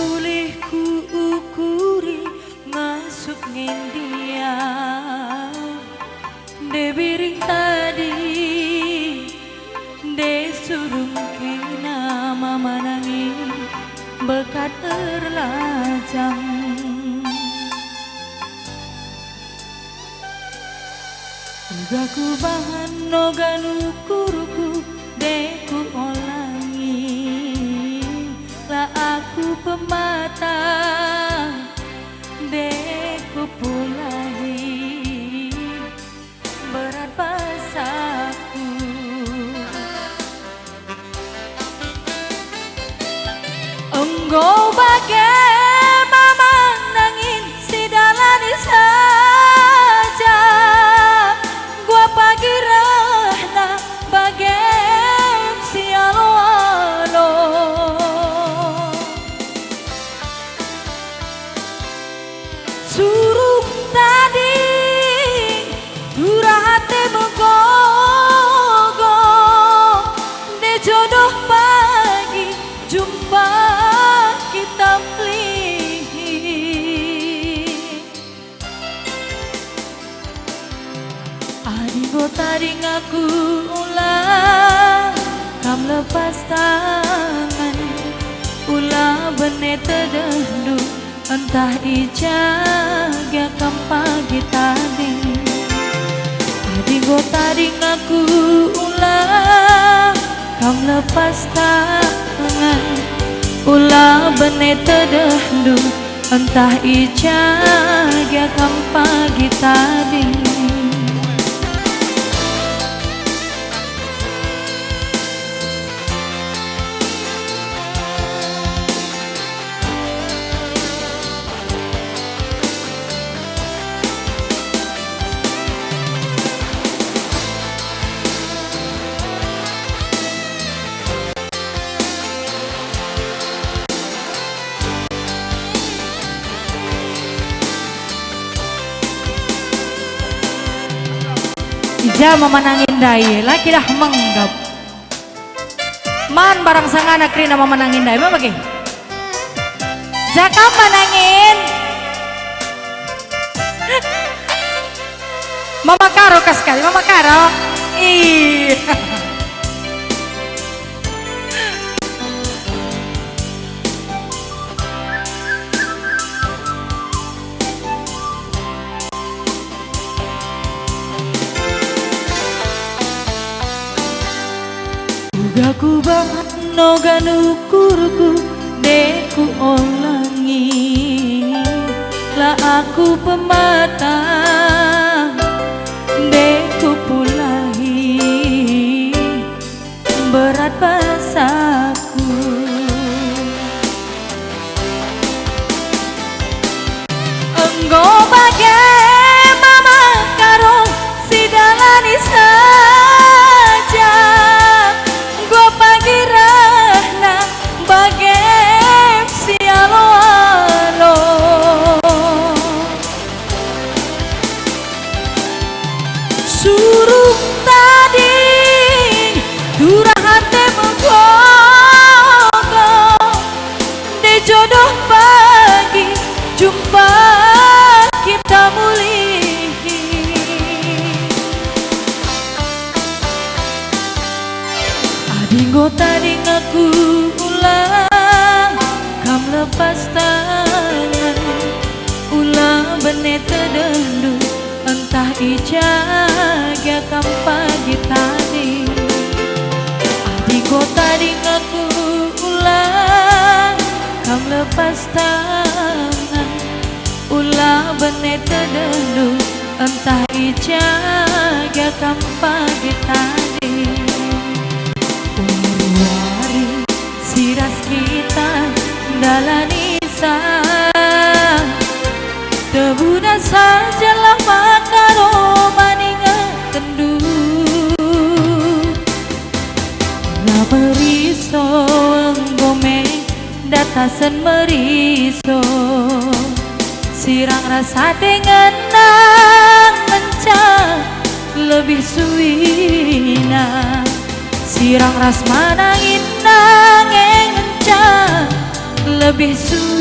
boleh ku ukuri masuk ngendia de biring tadi de surung kena mama nangis bekat terlajang uga ku bahan noga nukuruku de ku olangi lah aku pemata deku pulahi berat pasaku engkau bagai mama nangin si dalani saja gua pagi rahna bagai si alo-alo surung tadi durate menggogo de jodoh pagi jumpa kita pelih adinggo tadi ngaku ulah kam lepas tangan ulah benet terdahulu entah ijaga kam pagi tadi adinggo tadi ngaku ulah kam lepas tangan ulah benet terdahulu entah ijaga kam pagi tadi Ija memenangin daya laki dah menggap man barang sangana krina memenangin daya apa bagi jaka menangin mama karo kas sekali mama karo ih aku banget noga nukurku deku olangi lah aku pemata deku pulahi berat pasaku engkau bagai mama karo si dalani saja gua pagi rahna bagai si alo-alo surung tadi durah hati menggogo de jodoh pagi jumpa kita mulih adinggo tadi ngaku ulah kam lepas tangan ulah benet terdahulu entah ijaga kam pagi tadi adinggo tadi ngaku ulah kam lepas tangan ulah benet terdahulu entah ijaga kam pagi tadi siras kita dalani tebuda sajalah makaro maninga kendu la meriso enggome datasan meriso sirang rasa dengan nang lebih suwina sirang ras manangin nangeng lebih sulit